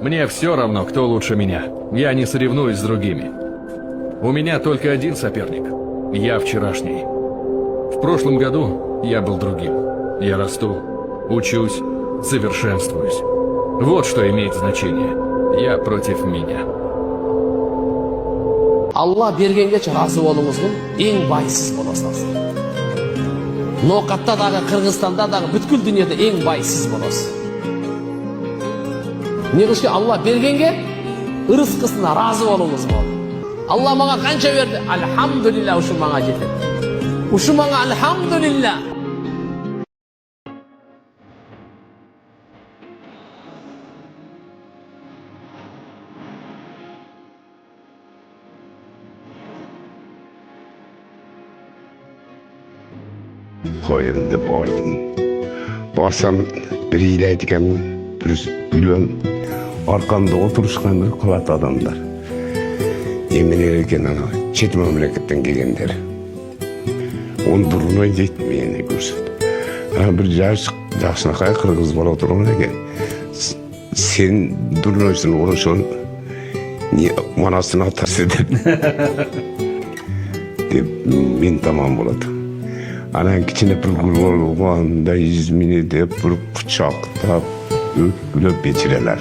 Мне все равно, кто лучше меня. Я не соревнуюсь с другими. У меня только один соперник. Я вчерашний. В прошлом году я был другим. Я расту, учусь, совершенствуюсь. Вот что имеет значение. Я против меня. Алла бергенге разы болуңуздун эң байсыз болосуңуз. Ноокатта дагы, Кыргызстанда дагы, бүткүл дүйнөдө эң байсыз болосуз. Не кылыш керек? Алла бергенге ырыскысына разы болуңуз болот. Алла мага канча берди? Альхамдулилля, ушу мага жетет. Ушу мага альхамдулилля. Koyunda bardım. Barsam bir iyleydiken bir gülüm arkamda oturuşkan bir kıvat adamlar. Yemin ederken ana çet memleketten gelenler. On duruna yetmeyeni görsün. Bir yaşına kay Kırgız bala oturun eken. Sen durunaysan uğraşın manasını atarsın deyip ben tamam buladım. Anan kichine bir gul bo'lganda 100 ming deb bir quchoqlab o'pib bechilalar.